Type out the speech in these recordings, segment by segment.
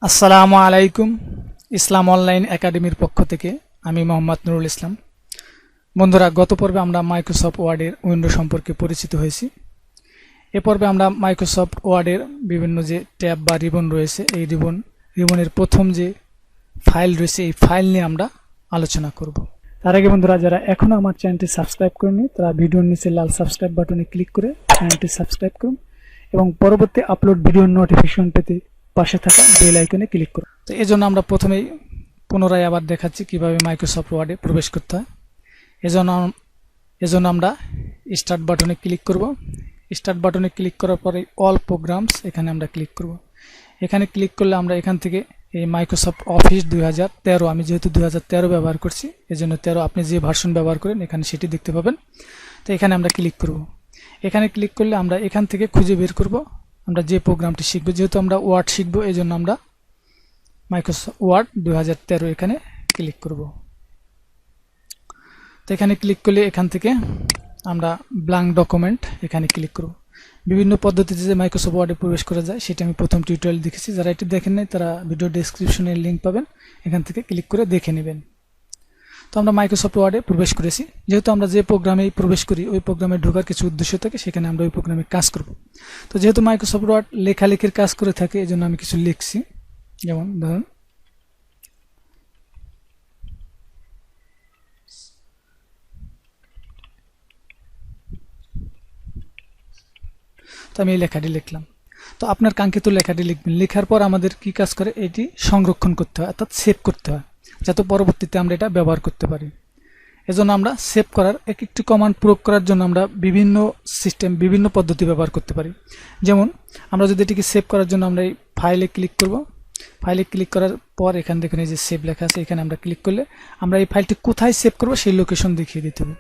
আসসালামু আলাইকুম। ইসলাম অনলাইন একাডেমির পক্ষ থেকে আমি মোহাম্মদ নুরুল ইসলাম। বন্ধুরা, গত পর্বে আমরা মাইক্রোসফট ওয়ার্ডের উইন্ডো সম্পর্কে পরিচিত হয়েছি। এ পর্বে আমরা মাইক্রোসফট ওয়ার্ডের বিভিন্ন যে ট্যাব বা রিবন রয়েছে, এই রিবনের প্রথম যে ফাইল রয়েছে, এই ফাইল নিয়ে আমরা আলোচনা করব। তার আগে বন্ধুরা, যারা এখনো আমার চ্যানেলটি সাবস্ক্রাইব করেনি তারা ভিডিওর নিচে লাল সাবস্ক্রাইব বাটনে ক্লিক করে চ্যানেলটি সাবস্ক্রাইব করুন এবং পরবর্তী আপলোড ভিডিওর নোটিফিকেশন পেতে পাশে থাকা বেল আইকনে ক্লিক করুন। তো এই জন্য আমরা প্রথমেই পুনরায় আবার দেখাচ্ছি কিভাবে মাইক্রোসফট ওয়ার্ডে প্রবেশ করতে হয়। এজন্য আমরা স্টার্ট বাটনে ক্লিক করব। স্টার্ট বাটনে ক্লিক করার পরে অল প্রোগ্রামস এখানে আমরা ক্লিক করব। এখানে ক্লিক করলে আমরা এখান থেকে এই মাইক্রোসফট অফিস 2013, আমি যেহেতু 2013 ব্যবহার করছি এজন্য 13, আপনি যে ভার্সন ব্যবহার করেন এখানে সেটি দেখতে পাবেন। তো এখানে আমরা ক্লিক করব। এখানে ক্লিক করলে আমরা এখান থেকে খুঁজে বের করব আমরা যে প্রোগ্রামটি শিখব। যেহেতু আমরা ওয়ার্ড শিখব এই জন্য আমরা মাইক্রোসফট ওয়ার্ড 2013 এখানে ক্লিক করব। তো এখানে ক্লিক করলে এখান থেকে আমরা ব্ল্যাঙ্ক ডকুমেন্ট এখানে ক্লিক করব। বিভিন্ন পদ্ধতিতে যে মাইক্রোসফট ওয়ার্ডে প্রবেশ করা যায় সেটা আমি প্রথম টিউটোরিয়াল দেখেছি। যারা এটি দেখেন নাই তারা ভিডিও ডেসক্রিপশনে লিঙ্ক পাবেন, এখান থেকে ক্লিক করে দেখে নেবেন। তো আমরা মাইক্রোসফট ওয়ার্ডে প্রবেশ করেছি। যেহেতু আমরা যে প্রোগ্রামে প্রবেশ করি ওই প্রোগ্রামে ঢোকার কিছু উদ্দেশ্য থাকে, সেখানে আমরা ওই প্রোগ্রামে কাজ করব। তো যেহেতু মাইক্রোসফট ওয়ার্ড লেখালেখির কাজ করে থাকে এই জন্য আমি কিছু লিখছি। যেমন ধরুন তো আমি এই লেখাটি লিখলাম। তো আপনার কাঙ্ক্ষিত লেখাটি লিখবেন। লেখার পর আমাদের কি কাজ করে, এটি সংরক্ষণ করতে হয়, অর্থাৎ সেভ করতে হয়, যাতে পরবর্তীতে আমরা এটা ব্যবহার করতে পারি। এজন্য আমরা সেভ করার একটি কমান্ড প্রয়োগ করার জন্য আমরা বিভিন্ন সিস্টেম, বিভিন্ন পদ্ধতি ব্যবহার করতে পারি। যেমন আমরা যদি এটিকে সেভ করার জন্য আমরা এই ফাইলে ক্লিক করব। ফাইলে ক্লিক করার পর এখানে দেখুন এই যে সেভ লেখা আছে, এখানে আমরা ক্লিক করলে আমরা এই ফাইলটি কোথায় সেভ করব সেই লোকেশন দেখিয়ে দিতে হবে।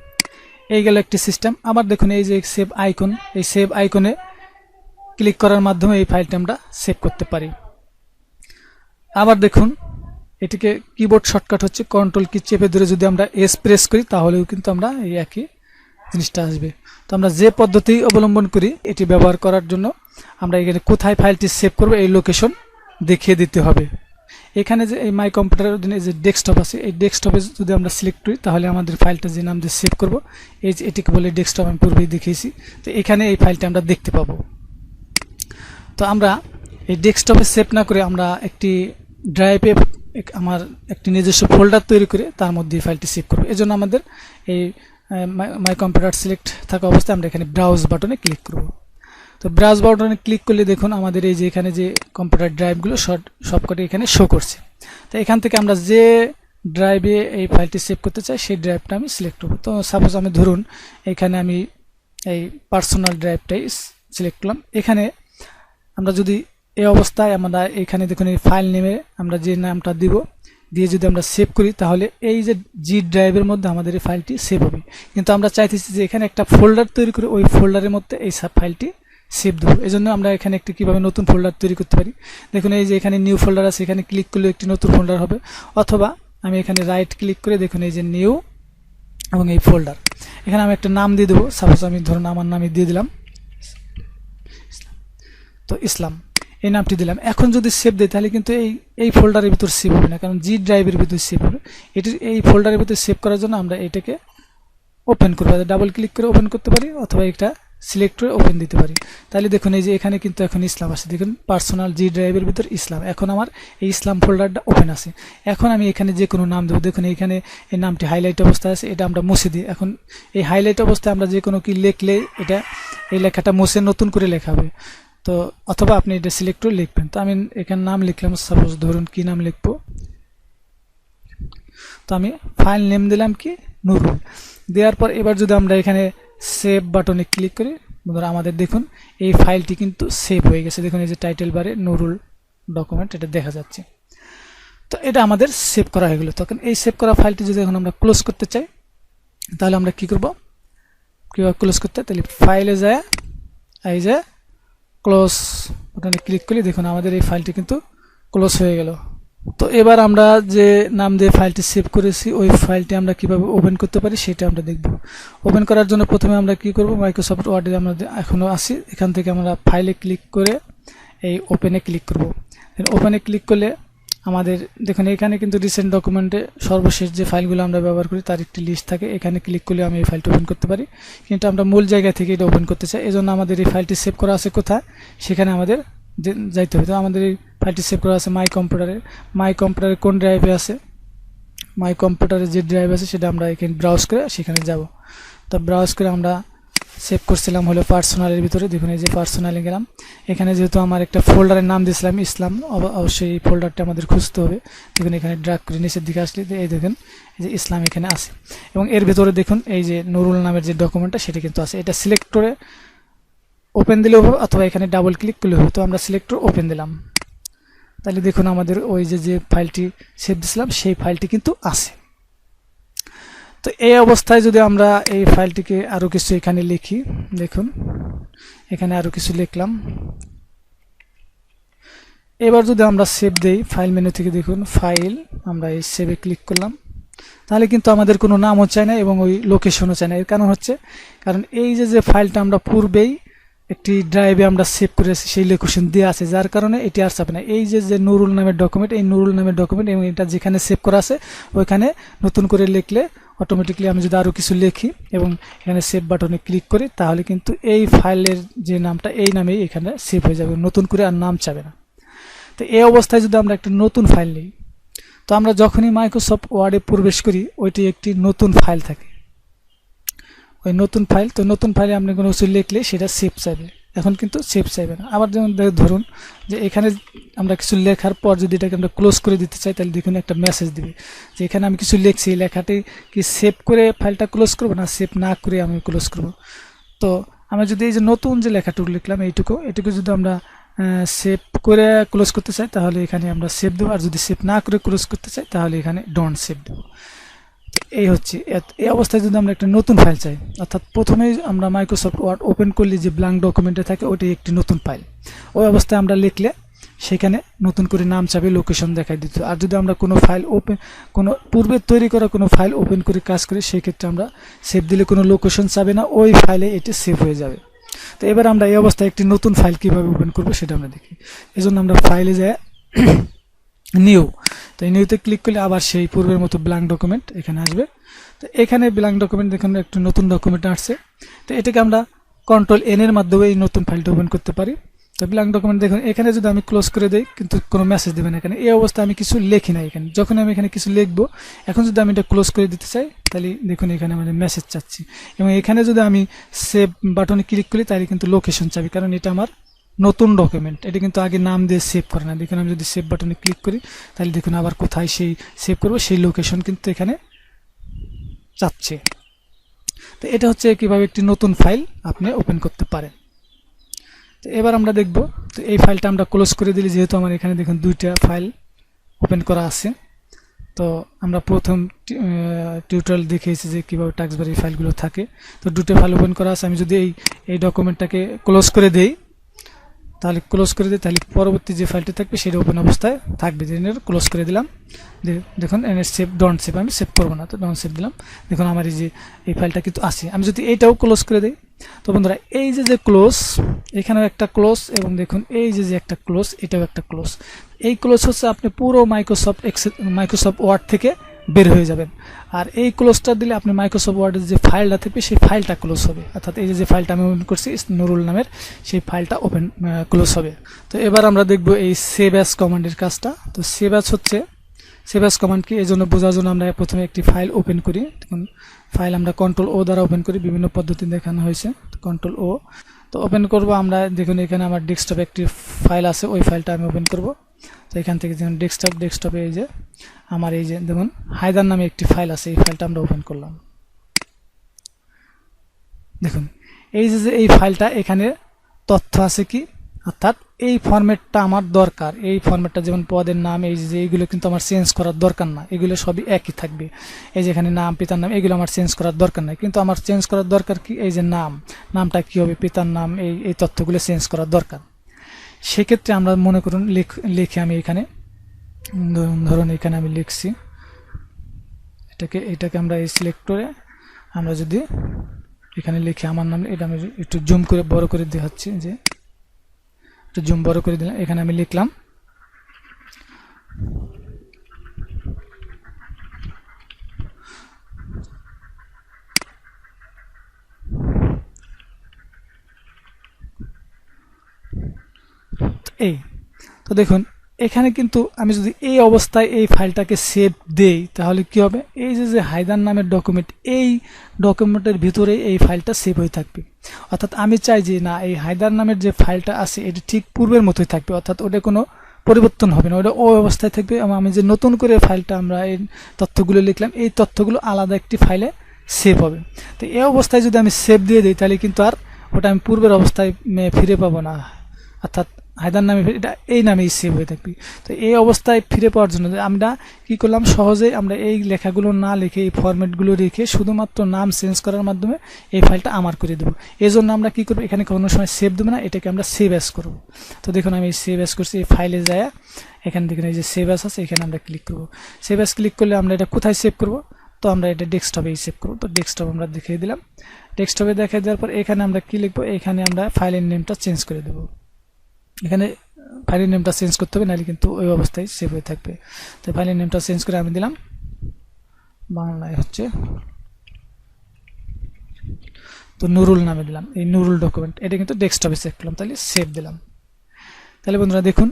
এই গেল একটি সিস্টেম। আবার দেখুন এই যে সেভ আইকন, এই সেভ আইকনে ক্লিক করার মাধ্যমে এই ফাইলটি আমরা সেভ করতে পারি। আবার দেখুন এটিকে কিবোর্ড শর্টকাট হচ্ছে কন্ট্রোল কি চেপে ধরে যদি আমরা এস প্রেস করি তাহলেও কিন্তু আমরা এই একই জিনিসটা আসবে। তো আমরা যে পদ্ধতি অবলম্বন করি এটি ব্যবহার করার জন্য আমরা এখানে কোথায় ফাইলটি সেভ করব এই লোকেশন দেখিয়ে দিতে হবে। এখানে যে এই মাই কম্পিউটারের অধীনে যে ডেস্কটপ আছে, এই ডেস্কটপে যদি আমরা সিলেক্ট করি তাহলে আমাদের ফাইলটা যে নাম দিয়ে সেভ করব এই যে এটিকে বলে ডেস্কটপ, আমি পূর্বেই দেখিয়েছি। তো এখানে এই ফাইলটা আমরা দেখতে পাবো। তো আমরা এই ডেস্কটপে সেভ না করে আমরা একটি ড্রাইভে আমার একটি নিজস্ব ফোল্ডার তৈরি করে তার মধ্যে এই ফাইলটি সেভ করব। এজন্য আমাদের এই মাই কম্পিউটার সিলেক্ট থাকা অবস্থায় আমরা এখানে ব্রাউজ বাটনে ক্লিক করব। তো ব্রাউজ বাটনে ক্লিক করলে দেখুন আমাদের এই যে এখানে যে কম্পিউটার ড্রাইভগুলো সবকটি এখানে শো করছে। তো এখান থেকে আমরা যে ড্রাইভে এই ফাইলটি সেভ করতে চাই সেই ড্রাইভটা আমি সিলেক্ট করব। তো সাপোজ আমি ধরুন এখানে আমি এই পার্সোনাল ড্রাইভটাই সিলেক্ট করলাম। এখানে আমরা যদি এই অবস্থায় আমরা এখানে দেখুন এই ফাইল নেমে আমরা যে নামটা দিব দিয়ে যদি আমরা সেভ করি তাহলে এই যে জি ড্রাইভের মধ্যে আমাদের এই ফাইলটি সেভ হবে। কিন্তু আমরা চাইতেছি যে এখানে একটা ফোল্ডার তৈরি করে ওই ফোল্ডারের মধ্যে এই ফাইলটি সেভ দেবো। এই জন্য আমরা এখানে একটি কীভাবে নতুন ফোল্ডার তৈরি করতে পারি, দেখুন এই যে এখানে নিউ ফোল্ডার আছে, এখানে ক্লিক করলে একটি নতুন ফোল্ডার হবে। অথবা আমি এখানে রাইট ক্লিক করে দেখুন এই যে নিউ এবং এই ফোল্ডার, এখানে আমি একটা নাম দিয়ে দেবো। সাপোজ আমি ধরুন আমার নামই দিয়ে দিলাম, তো ইসলাম এই নামটি দিলাম। এখন যদি সেভ দিই তাহলে কিন্তু এই ফোল্ডারের ভিতর সেভ হবে না, কারণ জি ড্রাইভের ভিতর সেভ হবে। এটির এই ফোল্ডারের ভিতর সেভ করার জন্য আমরা এটাকে ওপেন করবো, ডাবল ক্লিক করে ওপেন করতে পারি অথবা এটা সিলেক্ট করে ওপেন দিতে পারি। তাহলে দেখুন এই যে এখানে কিন্তু এখন ইসলাম আছে, দেখুন পার্সোনাল জি ড্রাইভের ভিতর ইসলাম। এখন আমার এই ইসলাম ফোল্ডারটা ওপেন আছে। এখন আমি এখানে যে কোনো নাম দেবো, দেখুন এখানে এই নামটি হাইলাইট অবস্থায় আছে, এটা আমরা মুছে দিই। এখন এই হাইলাইট অবস্থায় আমরা যে কোনো কি লিখলে এটা এই লেখাটা মুছে নতুন করে লেখা হবে। তো অথবা আপনি এটা সিলেক্ট করে লিখবেন। তো আমি এখানে নাম লিখলাম, সাপোজ ধরুন কি নাম লিখবো, তো আমি ফাইল নেম দিলাম কি নুরুল। দেওয়ার পর এবার যদি আমরা এখানে সেভ বাটনে ক্লিক করি বন্ধুরা আমাদের দেখুন এই ফাইলটি কিন্তু সেভ হয়ে গেছে। দেখুন এই যে টাইটেল বারে নুরুল ডকুমেন্ট এটা দেখা যাচ্ছে। তো এটা আমাদের সেভ করা হয়ে গেল। তখন এই সেভ করা ফাইলটি যদি এখন আমরা ক্লোজ করতে চাই তাহলে আমরা কি করব, কীভাবে ক্লোজ করতে, তাহলে ফাইলে যায় এই যে ক্লোজ বাটনে ক্লিক করলে দেখুন আমাদের এই ফাইলটি কিন্তু ক্লোজ হয়ে গেল। তো এবার আমরা যে নাম দিয়ে ফাইলটি সেভ করেছি ওই ফাইলটি আমরা কিভাবে ওপেন করতে পারি সেটা আমরা দেখব। ওপেন করার জন্য প্রথমে আমরা কি করব, মাইক্রোসফট ওয়ার্ডে আমরা এখনো আসি, এখান থেকে আমরা ফাইলে ক্লিক করে এই ওপেনে ক্লিক করব। ওপেনে ক্লিক করলে আমাদের দেখুন এখানে কিন্তু রিসেন্ট ডকুমেন্টে সর্বশেষ যে ফাইলগুলো আমরা ব্যবহার করি তার একটি লিস্ট থাকে। এখানে ক্লিক করলে আমি এই ফাইলটা ওপেন করতে পারি, কিন্তু আমরা মূল জায়গা থেকে এটা ওপেন করতে চাই। এজন্য আমাদের এই ফাইলটি সেভ করা আছে কোথায়, সেখানে আমাদের যাইতে হবে। তো আমাদের এই ফাইলটি সেভ করা আছে মাই কম্পিউটারে কোন ড্রাইভে আছে, মাই কম্পিউটারে যে ড্রাইভ আছে সেটা আমরা এখানে ব্রাউজ করে সেখানে যাব। তো ব্রাউজ করে আমরা সেভ করছিলাম হলো পার্সোনালের ভিতরে। দেখুন এই যে পার্সোনালে গেলাম, এখানে যেহেতু আমার একটা ফোল্ডারের নাম দিয়েছিলাম ইসলাম, অবশ্যই এই ফোল্ডারটা আমাদের খুঁজতে হবে। দেখুন এখানে ড্র্যাগ করে নিচের দিকে আসলে এই দেখুন এই যে ইসলাম এখানে আছে, এবং এর ভিতরে দেখুন এই যে নুরুল নামের যে ডকুমেন্টটা সেটা কিন্তু আছে। এটা সিলেক্ট করে ওপেন দিলেও হবে অথবা এখানে ডাবল ক্লিক করলে হবে। তো আমরা সিলেক্ট করে ওপেন দিলাম, তাহলে দেখুন আমাদের ওই যে ফাইলটি সেভ দিয়েছিলাম সেই ফাইলটি কিন্তু আছে। তো এই অবস্থায় যদি আমরা এই ফাইলটিকে আরো কিছু এখানে লিখি, দেখুন এখানে আরো কিছু লিখলাম। এবার যদি আমরা সেভ দেই ফাইল মেনু থেকে, দেখুন ফাইল, আমরা এই সেভে ক্লিক করলাম, তাহলে কিন্তু আমাদের কোনো নামও চাই না এবং ওই লোকেশনও চাই না। এর কারণ হচ্ছে কারণ এই যে ফাইলটা আমরা পূর্বেই একটি ড্রাইভে আমরা সেভ করেছি সেই লোকেশন দিয়ে আছে, যার কারণে এটি আর চাপে না। এই যে নুরুল নামের ডকুমেন্ট, এই নুরুল নামের ডকুমেন্ট এবং এটা যেখানে সেভ করা আছে ওইখানে নতুন করে লিখলে অটোমেটিকলি আমি যদি আরও কিছু লিখি এবং এখানে সেভ বাটনে ক্লিক করি তাহলে কিন্তু এই ফাইলের যে নামটা এই নামেই এখানে সেভ হয়ে যাবে, নতুন করে আর নাম চাবে না। তো এই অবস্থায় যদি আমরা একটা নতুন ফাইল নিই, তো আমরা যখনই মাইক্রোসফট ওয়ার্ডে প্রবেশ করি ওইটি একটি নতুন ফাইল থাকে, ওই নতুন ফাইল। তো নতুন ফাইলে আপনি কোনো কিছু লিখলে সেটা সেভ চাইবে, এখন কিন্তু সেভ চাইবে না। আবার যেমন ধরুন যে এখানে আমরা কিছু লেখার পর যদি এটাকে আমরা ক্লোজ করে দিতে চাই, তাহলে দেখুন একটা মেসেজ দিবে যে এখানে আমি কিছু লিখছি, এই লেখাটি কি সেভ করে ফাইলটা ক্লোজ করবো না সেভ না করে আমি ক্লোজ করব। তো আমরা যদি এই যে নতুন যে লেখাটুকু লিখলাম এটুকু যদি আমরা সেভ করে ক্লোজ করতে চাই তাহলে এখানে আমরা সেভ দেবো, আর যদি সেভ না করে ক্লোজ করতে চাই তাহলে এখানে ডোন্ট সেভ দেবো। এই হচ্ছে এই অবস্থায় যদি আমরা একটা নতুন ফাইল চাই, অর্থাৎ প্রথমেই আমরা মাইক্রোসফট ওয়ার্ড ওপেন করলে যে ব্ল্যাঙ্ক ডকুমেন্টে থাকে ওটাই একটি নতুন ফাইল, ওই অবস্থায় আমরা লিখলে সেখানে নতুন করে নাম চাবে, লোকেশন দেখাই দিত। আর যদি আমরা কোনো ফাইল কোনো পূর্বে তৈরি করা কোনো ফাইল ওপেন করে কাজ করি সেই ক্ষেত্রে আমরা সেভ দিলে কোনো লোকেশন চাবে না, ওই ফাইলে এটি সেভ হয়ে যাবে। তো এবার আমরা এই অবস্থায় একটি নতুন ফাইল কিভাবে ওপেন করবো সেটা আমরা দেখি। এজন্য আমরা ফাইলে যাই নিউ, তো এই নিউতে ক্লিক করলে আবার সেই পূর্বের মতো ব্ল্যাঙ্ক ডকুমেন্ট এখানে আসবে। তো এখানে ব্ল্যাঙ্ক ডকুমেন্ট দেখুন একটু নতুন ডকুমেন্ট আসছে, তো এটাকে আমরা কন্ট্রোল এন এর মাধ্যমে এই নতুন ফাইলটা ওপেন করতে পারি। তো ব্ল্যাঙ্ক ডকুমেন্ট দেখুন এখানে যদি আমি ক্লোজ করে দিই কিন্তু কোনো মেসেজ দেবে না এখানে, এই অবস্থায় আমি কিছু লিখি না এখানে। যখন আমি এখানে কিছু লিখবো, এখন যদি আমি এটা ক্লোজ করে দিতে চাই তাহলে দেখুন এখানে আমাদের মেসেজ চাচ্ছি, এবং এখানে যদি আমি সেভ বাটনে ক্লিক করি তাহলে কিন্তু লোকেশন চাবি, কারণ এটা আমার নতুন ডকুমেন্ট, এটা কিন্তু আগে নাম দিয়ে সেভ করে না। দেখুন আমি যদি সেভ বাটনে ক্লিক করি তাহলে দেখুন আবার কোথায় সেই সেভ করবো সেই লোকেশন কিন্তু এখানে চাচ্ছে। তো এটা হচ্ছে কিভাবে একটি নতুন ফাইল আপনি ওপেন করতে পারেন। তো এবার আমরা দেখব, তো এই ফাইলটা আমরা ক্লোজ করে দিলে, যেহেতু আমার এখানে দেখুন দুইটা ফাইল ওপেন করা আছে। তো আমরা প্রথম টিউটোরিয়াল দেখিয়েছি যে কীভাবে টাস্কবারে ফাইলগুলো থাকে। তো দুটো ফাইল ওপেন করা আছে, আমি যদি এই ডকুমেন্টটাকে ক্লোজ করে দেই তাহলে তাহলে পরবর্তী যে ফাইলটি থাকবে সেটা ওপেন অবস্থায় থাকবে। ক্লোজ করে দিলাম, দেখুন সেভ ডন্ট সেভ, আমি সেভ করবো না, তো ডন্ট সেভ দিলাম। দেখুন আমার এই ফাইলটা কিন্তু আছে। আমি যদি এইটাও ক্লোজ করে দিই, তো বন্ধুরা এই যে ক্লোজ, এখানেও একটা ক্লোজ, এবং দেখুন এই যে একটা ক্লোজ, এটাও একটা ক্লোজ। এই ক্লোজ হচ্ছে আপনি পুরো মাইক্রোসফট ওয়ার্ড থেকে বের হয়ে যাবেন, আর এই ক্লোজটা দিলে আপনি মাইক্রোসফট ওয়ার্ডের যে ফাইলটা থাকবে সেই ফাইলটা ক্লোজ হবে, অর্থাৎ এই যে ফাইলটা আমি ওপেন করছি নুরুল নামের, সেই ফাইলটা ক্লোজ হবে। তো এবার আমরা দেখব এই সেভ অ্যাজ কমান্ডের কাজটা। তো সেভ অ্যাজ কমান্ড কি, এই জন্য বোঝার জন্য আমরা প্রথমে একটি ফাইল ওপেন করি। দেখুন ফাইল আমরা কন্ট্রোল ও দ্বারা ওপেন করি, বিভিন্ন পদ্ধতি দেখানো হয়েছে। কন্ট্রোল ও, তো ওপেন করব আমরা। দেখুন এখানে আমার ডেস্কটপে একটি ফাইল আছে, ওই ফাইলটা আমি ওপেন করব। তো এখান থেকে দেখুন ডেস্কটপে এই যে আমার এই যে দেখুন হায়দার নামে একটি ফাইল আছে, এই ফাইলটা আমরা ওপেন করলাম। দেখুন এই যে এই ফাইলটা, এখানে তথ্য আছে কি, অর্থাৎ এই ফরম্যাটটা আমার দরকার, এই ফরম্যাটটা যেমন পদের নাম, এই যে এইগুলো কিন্তু আমার চেঞ্জ করার দরকার না, এগুলো সবই একই থাকবে। এই যে এখানে নাম, পিতার নাম, এগুলো আমার চেঞ্জ করার দরকার নাই, কিন্তু আমার চেঞ্জ করার দরকার কি, এই যে নামটা কি হবে, পিতার নাম, এই তথ্যগুলো চেঞ্জ করার দরকার। সেক্ষেত্রে আমরা মনে করুন লিখে আমি এখানে ধরুন এখানে আমি লিখছি, এটাকে আমরা এই সিলেক্ট করে আমরা যদি এখানে লিখে আমার নাম, এটা আমি একটু জুম করে বড় করে দেখাচ্ছি, যে একটু জুম বড় করে দিলাম, এখানে আমি লিখলাম এই। তো দেখুন এখানে কিন্তু আমি যদি এই অবস্থায় এই ফাইলটাকে সেভ দেই তাহলে কি হবে, এই যে হায়দার নামের ডকুমেন্ট, এই ডকুমেন্টের ভিতরে এই ফাইলটা সেভ হয়ে থাকবে। অর্থাৎ আমি চাই যে না, এই হায়দার নামের যে ফাইলটা আছে এটি ঠিক পূর্বের মতোই থাকবে, অর্থাৎ ওটা কোনো পরিবর্তন হবে না, ওটা ওই অবস্থায় থাকবে। এবং আমি যে নতুন করে ফাইলটা আমরা এই তথ্যগুলো লিখলাম, এই তথ্যগুলো আলাদা একটি ফাইলে সেভ হবে। তো এই অবস্থায় যদি আমি সেভ দিয়ে দিই তাহলে কিন্তু আর ওটা আমি পূর্বের অবস্থায় ফিরে পাবো না, অর্থাৎ হায়দার নামে এটা এই নামেই সেভ হয়ে থাকবে। তো এই অবস্থায় ফিরে পাওয়ার জন্য আমরা কি করলাম, সহজেই আমরা এই লেখাগুলো না লিখে এই ফরম্যাটগুলো রেখে শুধুমাত্র নাম চেঞ্জ করার মাধ্যমে এই ফাইলটা আমার করে দেবো। এই জন্য আমরা কি করবো, এখানে কোনো সময় সেভ দেবো না, এটাকে আমরা সেভ অ্যাজ করবো। তো দেখুন আমি সেভ অ্যাজ করছি, এই ফাইলে যায় এখানে দেখুন এই যে সেভ অ্যাজ আছে, এখানে আমরা ক্লিক করবো। সেভ অ্যাজ ক্লিক করলে আমরা এটা কোথায় সেভ করবো, তো আমরা এটা ডেস্কটপেই সেভ করবো। তো ডেস্কটপ আমরা দেখিয়ে দিলাম। ডেস্কটপে দেখিয়ে দেওয়ার পর এখানে আমরা কি লিখবো, এখানে আমরা ফাইলের নেমটা চেঞ্জ করে দেবো। এখানে ফাইলের নেমটা চেঞ্জ করতে হবে, নাহলে কিন্তু ওই অবস্থায় সেভ হয়ে থাকবে। তো ফাইলের নেমটা চেঞ্জ করে আমি দিলাম বাংলায় হচ্ছে তো নুরুল নামে দিলাম, এই নুরুল ডকুমেন্ট, এটা কিন্তু ডেস্কটপে সেভ করলাম, তাহলে সেভ দিলাম। তাহলে বন্ধুরা দেখুন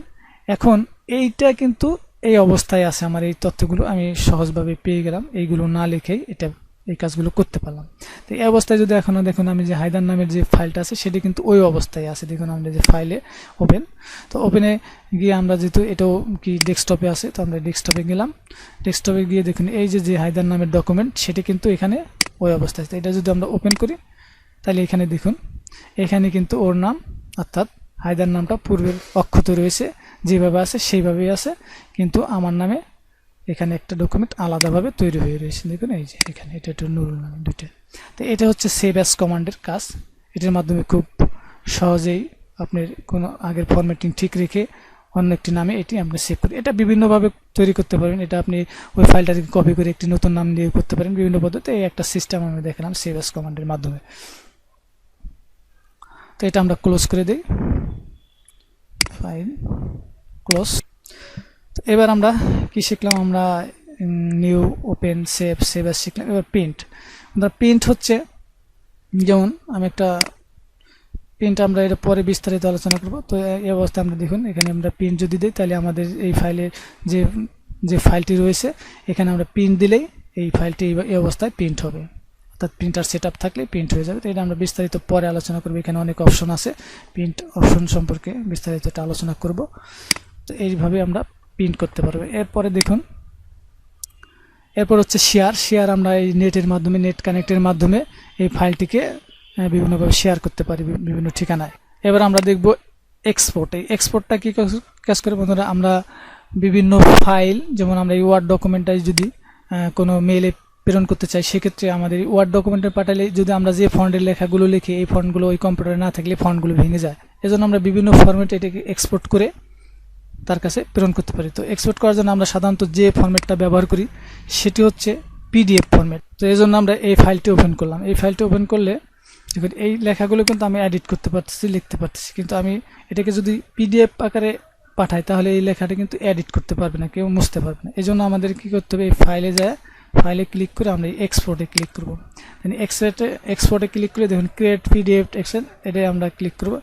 এখন এইটা কিন্তু এই অবস্থায় আছে, আমার এই তথ্যগুলো আমি সহজভাবে পেয়ে গেলাম, এইগুলো না লিখেই এটা এই কাজগুলো করতে পারলাম। তো এই অবস্থায় যদি এখনো দেখুন আমি যে হায়দার নামের যে ফাইলটা আছে সেটি কিন্তু ওই অবস্থায় আছে। দেখুন আমরা যে ফাইলে ওপেন, তো ওপেনে গিয়ে আমরা যেহেতু এটাও কি ডেস্কটপে আছে, তো আমরা ডেস্কটপে গেলাম। ডেস্কটপে গিয়ে দেখুন এই যে হায়দার নামের ডকুমেন্ট সেটি কিন্তু এখানে ওই অবস্থায় আছে। এটা যদি আমরা ওপেন করি তাহলে এখানে দেখুন এখানে কিন্তু ওর নাম অর্থাৎ হায়দার নামটা পূর্বের অক্ষত রয়েছে, যেভাবে আছে সেইভাবেই আছে, কিন্তু আমার নামে এখানে একটা ডকুমেন্ট আলাদাভাবে তৈরি হয়ে রয়েছে। দেখুন এই যে এখানে এটা একটু নুরুল নামে দুটো। তো এটা হচ্ছে সেভ অ্যাজ কমান্ডের কাজ। এটার মাধ্যমে খুব সহজেই আপনার কোনো আগের ফরম্যাটিং ঠিক রেখে অন্য একটি নামে এটি আপনি সেভ করি। এটা বিভিন্নভাবে তৈরি করতে পারেন, এটা আপনি ওই ফাইলটাকে কপি করে একটি নতুন নাম দিয়ে করতে পারেন বিভিন্ন পদ্ধতিতে। এই একটা সিস্টেম আমি দেখালাম সেভ অ্যাজ কমান্ডের মাধ্যমে। তো এটা আমরা ক্লোজ করে দিই, ফাইল ক্লোজ। তো এবার আমরা কি শিখলাম, আমরা new open save save as শিখলাম। এবার প্রিন্ট, আমরা প্রিন্ট হচ্ছে যেমন আমি একটা প্রিন্ট আমরা এটা পরে বিস্তারিত আলোচনা করব। তো এই অবস্থায় আমরা দেখুন এখানে আমরা প্রিন্ট যদি দিই তাহলে আমাদের এই ফাইলের যে যে ফাইলটি রয়েছে এখানে আমরা প্রিন্ট দিলেই এই ফাইলটি এই অবস্থায় প্রিন্ট হবে, অর্থাৎ প্রিন্টার সেট আপ থাকলে প্রিন্ট হয়ে যাবে। তো এটা আমরা বিস্তারিত পরে আলোচনা করবো, এখানে অনেক অপশন আছে, প্রিন্ট অপশন সম্পর্কে বিস্তারিত এটা আলোচনা করব। তো এইভাবে আমরা প্রিন্ট করতে পারবো। এরপরে দেখুন এরপর হচ্ছে শেয়ার আমরা এই নেটের মাধ্যমে নেট কানেক্টের মাধ্যমে এই ফাইলটিকে বিভিন্নভাবে শেয়ার করতে পারি বিভিন্ন ঠিকানায়। এবার আমরা দেখব এক্সপোর্ট। এই এক্সপোর্টটা কি কাজ করে বন্ধুরা, আমরা বিভিন্ন ফাইল যেমন আমরা এই ওয়ার্ড ডকুমেন্টটাই যদি কোনো মেইলে প্রেরণ করতে চাই সেক্ষেত্রে আমাদের ওয়ার্ড ডকুমেন্টে পাঠালে যদি আমরা যে ফন্টের লেখাগুলো লিখি এই ফন্টগুলো ওই কম্পিউটারে না থাকলে ফন্টগুলো ভেঙে যায়, এজন্য আমরা বিভিন্ন ফরম্যাটে এটাকে এক্সপোর্ট করে তার কাছে প্রেরণ করতে পারি। তো এক্সপোর্ট করার জন্য আমরা সাধারণত যে ফরম্যাটটা ব্যবহার করি সেটি হচ্ছে পিডিএফ ফরম্যাট। তো এই জন্য আমরা এই ফাইলটি ওপেন করলাম। এই ফাইলটি ওপেন করলে দেখুন এই লেখাগুলো কিন্তু আমি এডিট করতে পারতেছি, লিখতে পারতেছি, কিন্তু আমি এটাকে যদি পিডিএফ আকারে পাঠাই তাহলে এই লেখাটা কিন্তু এডিট করতে পারবে না, কেউ মুছতে পারবে না। এই জন্য আমাদের কী করতে হবে, এই ফাইলে যায় ফাইলে ক্লিক করে আমরা এক্সপোর্টে ক্লিক করবো। এক্সপোর্টে ক্লিক করে দেখুন ক্রিয়েট পিডিএফ এক্সেল, এটাই আমরা ক্লিক করব,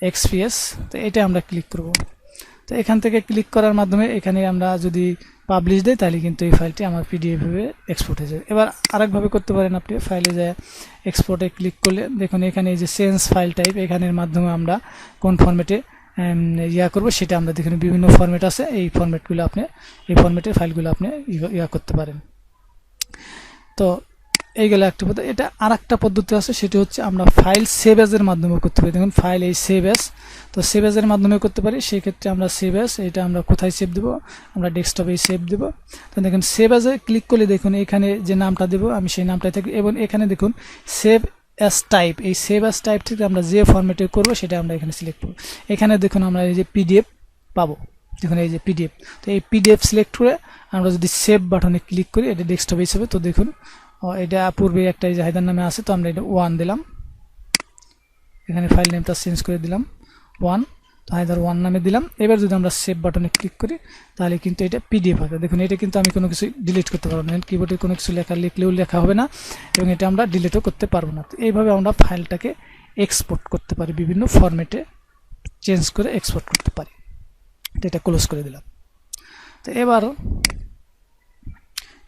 এক্সপিএস। তো এটা আমরা ক্লিক করব। তো এখান থেকে ক্লিক করার মাধ্যমে এখানে আমরা যদি পাবলিশ দেই তাহলে কিন্তু এই ফাইলটি আমার পিডিএফ ভাবে এক্সপোর্ট হয়ে যাবে। এবার আরেকভাবে করতে পারেন, আপনি ফাইলে যায় এক্সপোর্টে ক্লিক করলে দেখুন এখানে এই যে চেঞ্জ ফাইল টাইপ, এখানের মাধ্যমে আমরা কোন ফরম্যাটে করব সেটা আমরা দেখুন বিভিন্ন ফরম্যাট আছে, এই ফরম্যাটগুলো আপনি এই ফরম্যাটের ফাইলগুলো আপনি করতে পারেন। তো এইগুলো একটা পদ্ধতি। এটা আর একটা পদ্ধতি আছে, সেটি হচ্ছে আমরা ফাইল সেভ এজের মাধ্যমে করতে পারি। দেখুন ফাইল এই সেভ এজ, তো সেভ এজের মাধ্যমে করতে পারি। সেই ক্ষেত্রে আমরা সেভ এজ এটা আমরা কোথায় সেভ দেবো, আমরা ডেস্কটপে সেভ দেব। তো দেখুন সেভ এজে ক্লিক করলে দেখুন এখানে যে নামটা দেবো আমি সেই নামটাই থাকি, এবং এখানে দেখুন সেভ অ্যাজ টাইপ, এই সেভ অ্যাজ টাইপ থেকে আমরা যে ফরম্যাটে করবো সেটা আমরা এখানে সিলেক্ট করবো। এখানে দেখুন আমরা এই যে পিডিএফ পাবো, দেখুন এই যে পিডিএফ। তো এই পিডিএফ সিলেক্ট করে আমরা যদি সেভ বাটনে ক্লিক করি এটা ডেস্কটপে হিসেবে, তো দেখুন এটা পূর্বে একটা এই যে হায়দার নামে আছে, তো আমরা এটা 1 দিলাম, এখানে ফাইল নেমটা চেঞ্জ করে দিলাম 1, তো হায়দার 1 নামে দিলাম। এবার যদি আমরা সেভ বাটনে ক্লিক করি তাহলে কিন্তু এটা পিডিএফ হবে। দেখুন এটা কিন্তু আমি কোনো কিছু ডিলিট করতে পারবো না, কিবোর্ডে কোনো কিছু লিখলেও লেখা হবে না, এবং এটা আমরা ডিলিটও করতে পারবো না। তো এইভাবে আমরা ফাইলটাকে এক্সপোর্ট করতে পারি বিভিন্ন ফরম্যাটে চেঞ্জ করে এক্সপোর্ট করতে পারি। তো এটা ক্লোজ করে দিলাম। তো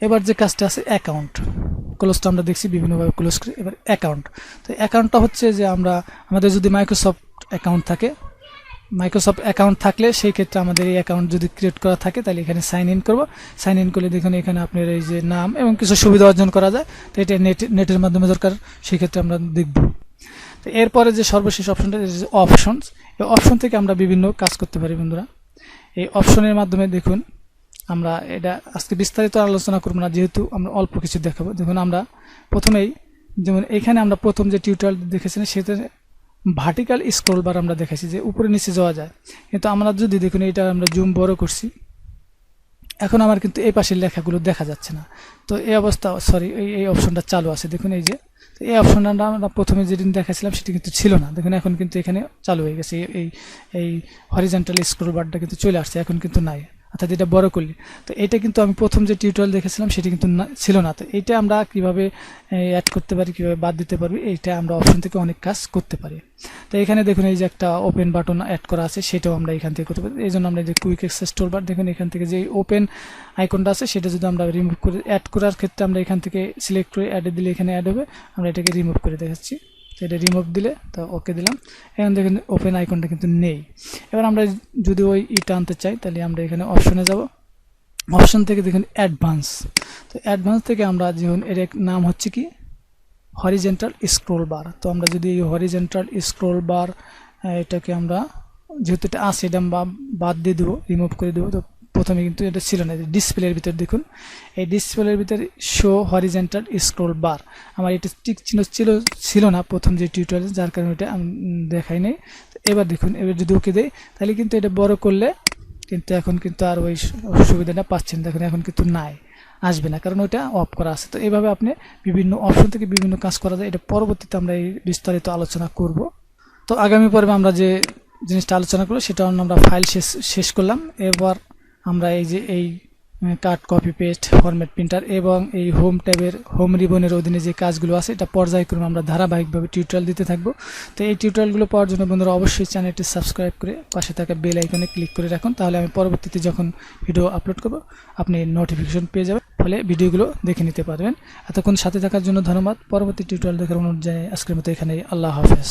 এবার যে কাজটা আছে অ্যাকাউন্ট ক্লোজটা আমরা দেখছি বিভিন্নভাবে ক্লোজ করি। এবার অ্যাকাউন্ট, তো অ্যাকাউন্টটা হচ্ছে যে আমাদের যদি মাইক্রোসফট অ্যাকাউন্ট থাকলে সেই ক্ষেত্রে আমাদের এই অ্যাকাউন্ট যদি ক্রিয়েট করা থাকে তাহলে এখানে সাইন ইন করব। সাইন ইন করলে দেখুন এখানে আপনার এই যে নাম এবং কিছু সুবিধা অর্জন করা যায়। তো এটা নেটের মাধ্যমে দরকার, সেই ক্ষেত্রে আমরা দেখব। তো এরপরে যে সর্বশেষ অপশনটা অপশনস, এই অপশন থেকে আমরা বিভিন্ন কাজ করতে পারি বন্ধুরা। এই অপশনের মাধ্যমে দেখুন আমরা এটা আজকে বিস্তারিত আলোচনা করব না, যেহেতু আমরা অল্প কিছু দেখাবো। দেখুন আমরা প্রথমেই যেমন এখানে আমরা প্রথম যে টিউটোরিয়াল দেখেছিলাম সেটা ভার্টিক্যাল স্ক্রল বার আমরা দেখাচ্ছি যে উপরে নিচে যাওয়া যায়, কিন্তু আমরা যদি দেখুন এটা আমরা জুম বড় করছি, এখন আমার কিন্তু এই পাশের লেখাগুলো দেখা যাচ্ছে না। তো এই অবস্থা এই অপশনটা চালু আছে দেখুন। এই যে এই অপশনটা আমরা প্রথমে যেদিন দেখাছিলাম সেটি কিন্তু ছিল না, দেখুন এখন কিন্তু এখানে চালু হয়ে গেছে। এই হরিজন্টাল স্ক্রল বারটা কিন্তু চলে আসছে, এখন কিন্তু নাই, অর্থাৎ এটা বড় করলে। তো এটা কিন্তু আমি প্রথম যে টিউটোরিয়াল দেখেছিলাম সেটি কিন্তু ছিল না। তো এইটা আমরা কিভাবে অ্যাড করতে পারি, কিভাবে বাদ দিতে পারবি, এইটা আমরা অপশন থেকে অনেক কাজ করতে পারি। তো এখানে দেখুন এই যে একটা ওপেন বাটন অ্যাড করা আছে, সেটাও আমরা এখান থেকে করতে পারি। এই জন্য আমরা যে কুইক অ্যাক্সেস টুলবার দেখুন এখান থেকে যে ওপেন আইকনটা আছে সেটা যদি আমরা রিমুভ করে অ্যাড করার ক্ষেত্রে আমরা এখান থেকে সিলেক্ট করে অ্যাডে দিলে এখানে অ্যাড হবে। আমরা এটাকে রিমুভ করে দেখাচ্ছি। তো এটা রিমুভ দিলে তো ওকে দিলাম। এখন দেখুন ওপেন আইকনটা কিন্তু নেই। এবার আমরা যদি ওই ইটা আনতে চাই তাহলে আমরা এখানে অপশনে যাব। অপশন থেকে দেখুন অ্যাডভান্স। তো অ্যাডভান্স থেকে আমরা যেমন এর এক নাম হচ্ছে কি হরিজন্টাল স্ক্রল বার। তো আমরা যদি এই হরিজন্টাল স্ক্রল বার এটাকে আমরা যেহেতু এটা আছে এটা বাদ দিয়ে দেবো, রিমুভ করে দেবো। তো প্রথমে কিন্তু এটা ছিল না, ডিসপ্লের ভিতর দেখুন এই ডিসপ্লের ভিতরে শো হরিজন্টাল স্ক্রল বার, আমার এটা টিক চিহ্ন ছিল না প্রথম যে টিউটোরিয়াল, যার কারণে এটা আমি দেখাই নাই। এবার দেখুন এবার যদি ওকে দেয় তাহলে কিন্তু এটা বড় করলে কিন্তু এখন কিন্তু আর ওই সুবিধাটা পাচ্ছেন, দেখুন এখন কিন্তু নাই, আসবে না, কারণ ওইটা অফ করা আছে। তো এইভাবে আপনি বিভিন্ন অপশন থেকে বিভিন্ন কাজ করা যায়। এটা পরবর্তীতে আমরা এই বিস্তারিত আলোচনা করব। তো আগামী পর্বে আমরা যে জিনিসটা আলোচনা করবো সেটা আমরা ফাইল শেষ করলাম। এবার আমরা এই যে এই cut copy paste format printer এবং এই হোম ট্যাবের হোম রিবনের অধীনে যে কাজগুলো আছে এটা পর্যায়ক্রমে আমরা ধারাবাহিকভাবে টিউটোরিয়াল দিতে থাকবো। তো এই টিউটোরিয়ালগুলো পাওয়ার জন্য বন্ধুরা অবশ্যই চ্যানেলটি সাবস্ক্রাইব করে পাশে থাকা বেল আইকনে ক্লিক করে রাখুন, তাহলে আমি পরবর্তীতে যখন ভিডিও আপলোড করব আপনি নোটিফিকেশন পেয়ে যাবেন, ফলে ভিডিওগুলো দেখে নিতে পারবেন। এতক্ষণ সাথে থাকার জন্য ধন্যবাদ। পরবর্তী টিউটোরিয়াল দেখার অনুরোধ জানাই। আজকের মতো এখানেই, আল্লাহ হাফেজ।